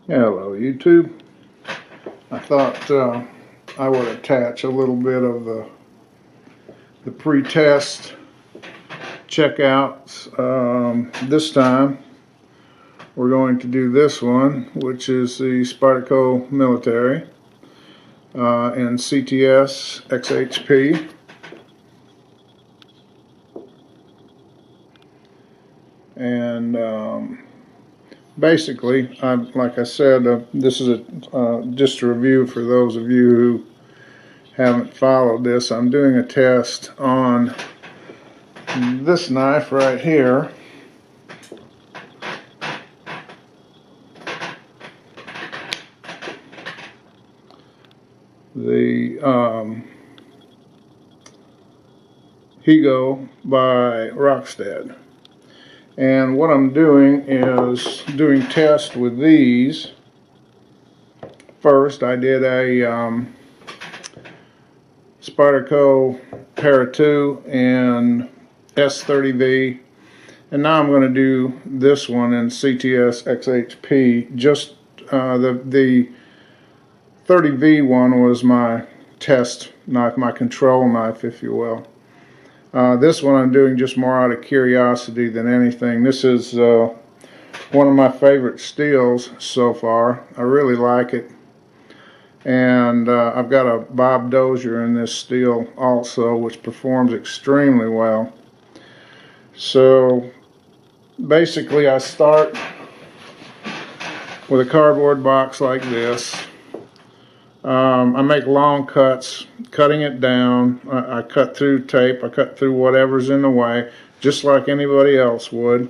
Hello YouTube. I thought I would attach a little bit of the pre-test checkouts. This time we're going to do this one, which is the Spydreco Military and CTS-XHP. And basically, like I said, this is just a review for those of you who haven't followed this. I'm doing a test on this knife right here. The Higo by Rockstead. And what I'm doing is doing tests with these. First, I did a Spyderco Para 2 and S30V, and now I'm going to do this one in CTS-XHP. Just the 30V one was my test knife, my control knife, if you will. This one I'm doing just more out of curiosity than anything. This is one of my favorite steels so far. I really like it. And I've got a Bob Dozier in this steel also, which performs extremely well. So basically I start with a cardboard box like this. I make long cuts, cutting it down. I cut through tape, I cut through whatever's in the way, just like anybody else would.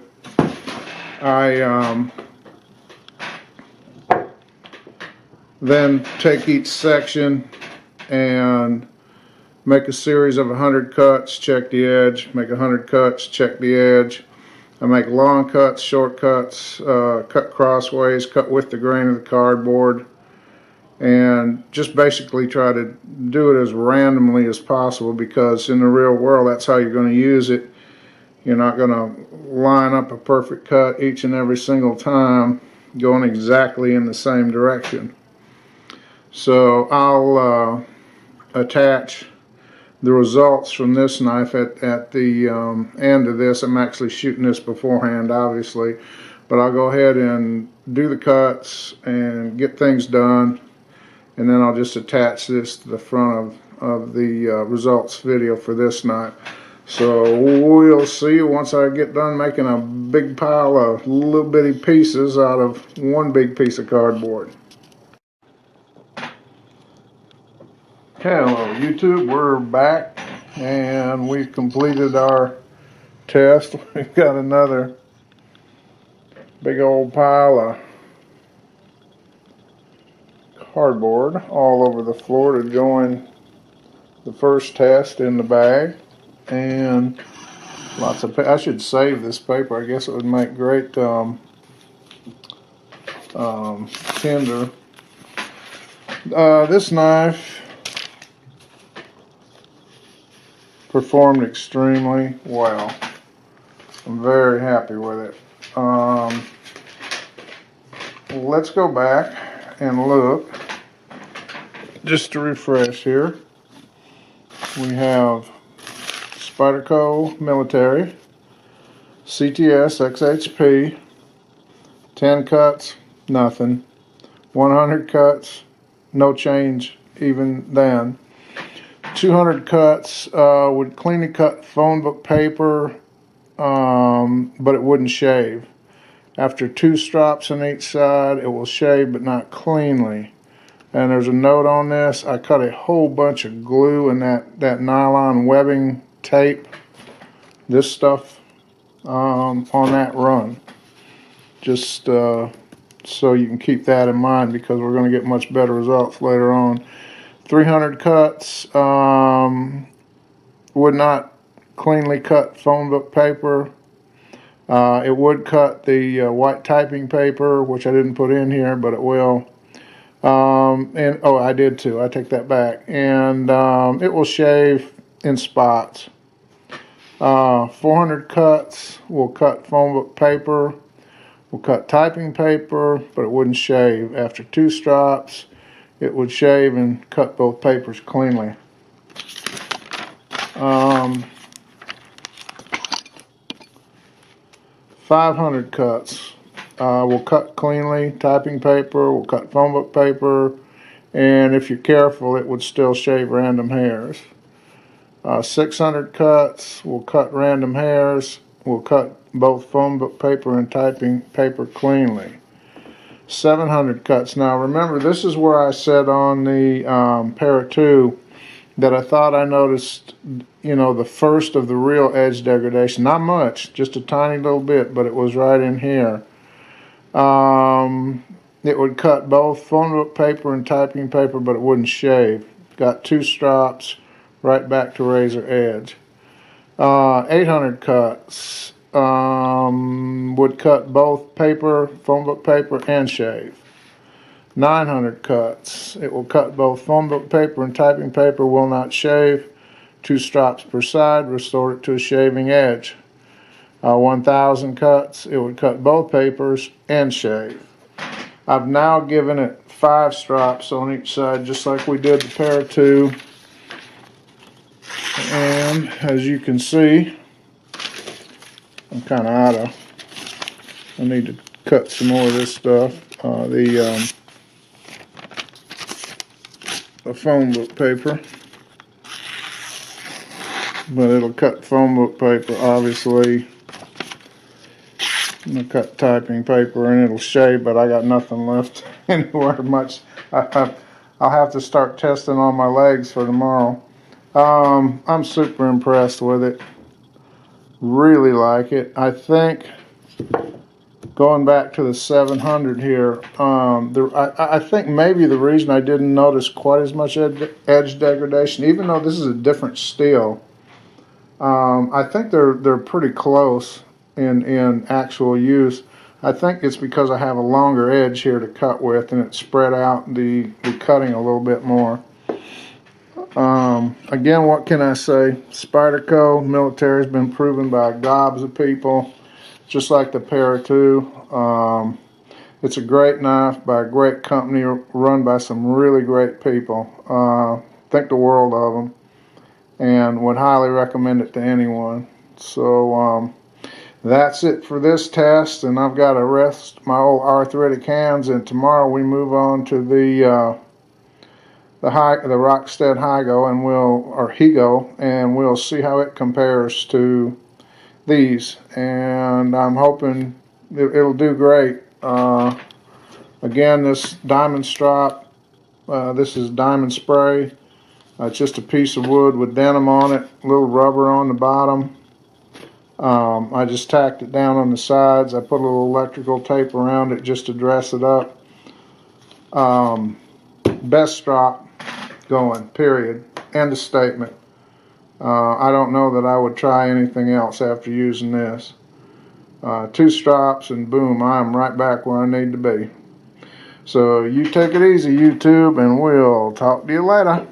I then take each section and make a series of 100 cuts, check the edge, make 100 cuts, check the edge. I make long cuts, short cuts, cut crossways, cut with the grain of the cardboard, and just basically try to do it as randomly as possible, because in the real world that's how you're going to use it. You're not going to line up a perfect cut each and every single time going exactly in the same direction. So I'll attach the results from this knife at the end of this. I'm actually shooting this beforehand, obviously, but I'll go ahead and do the cuts and get things done, and then I'll just attach this to the front of the results video for this knife. So we'll see once I get done making a big pile of little bitty pieces out of one big piece of cardboard. Hello YouTube, we're back and we've completed our test. We've got another big old pile of cardboard all over the floor to join the first test in the bag, and lots of I should save this paper. I guess it would make great tinder. This knife performed extremely well. I'm very happy with it. Let's go back and look just to refresh here. We have Spydreco Military CTS-XHP, 10 cuts, nothing. 100 cuts, no change even then. 200 cuts would cleanly cut phone book paper, but it wouldn't shave. After 2 strops on each side, it will shave, but not cleanly. And there's a note on this. I cut a whole bunch of glue and that nylon webbing tape, this stuff, on that run. Just so you can keep that in mind, because we're going to get much better results later on. 300 cuts would not cleanly cut phone book paper. It would cut the white typing paper, which I didn't put in here, but it will. And oh, I did too. I take that back. And it will shave in spots. 400 cuts will cut phone book paper. will cut typing paper, but it wouldn't shave. After 2 strops, it would shave and cut both papers cleanly. 500 cuts will cut cleanly. Typing paper will cut phone book paper, and if you're careful, it would still shave random hairs. 600 cuts will cut random hairs, will cut both phone book paper and typing paper cleanly. 700 cuts. Now remember, this is where I said on the Para 2 that I thought I noticed, you know, the first of the real edge degradation. Not much, just a tiny little bit, but it was right in here. It would cut both phone book paper and typing paper, but it wouldn't shave. Got 2 strops, right back to razor edge. 800 cuts would cut both paper, phone book paper, and shave. 900 cuts. It will cut both phone book paper and typing paper, will not shave. 2 strops per side, restore it to a shaving edge. 1,000 cuts. It would cut both papers and shave. I've now given it 5 strops on each side, just like we did the Para 2. And as you can see, I'm kind of out of. I need to cut some more of this stuff. The phone book paper, but it'll cut phone book paper, obviously. I'm gonna cut typing paper and it'll shave, but I got nothing left anywhere much. I'll have to start testing on my legs for tomorrow. I'm super impressed with it. Really like it. I think going back to the 700 here, I think maybe the reason I didn't notice quite as much edge degradation, even though this is a different steel, I think they're pretty close in actual use. I think it's because I have a longer edge here to cut with, and it spread out the cutting a little bit more. Again, what can I say? Spydreco Military has been proven by gobs of people, just like the Para 2. It's a great knife by a great company run by some really great people. Think the world of them, and would highly recommend it to anyone. So that's it for this test, and I've got to rest my old arthritic hands, and tomorrow we move on to the Rockstead Higo, and we'll see how it compares to these, and I'm hoping it'll do great. Again, this diamond strop, this is diamond spray. It's just a piece of wood with denim on it, a little rubber on the bottom. I just tacked it down on the sides. I put a little electrical tape around it just to dress it up. Best strop going, period. End of statement. I don't know that I would try anything else after using this. 2 strops and boom, I'm right back where I need to be. So you take it easy, YouTube, and we'll talk to you later.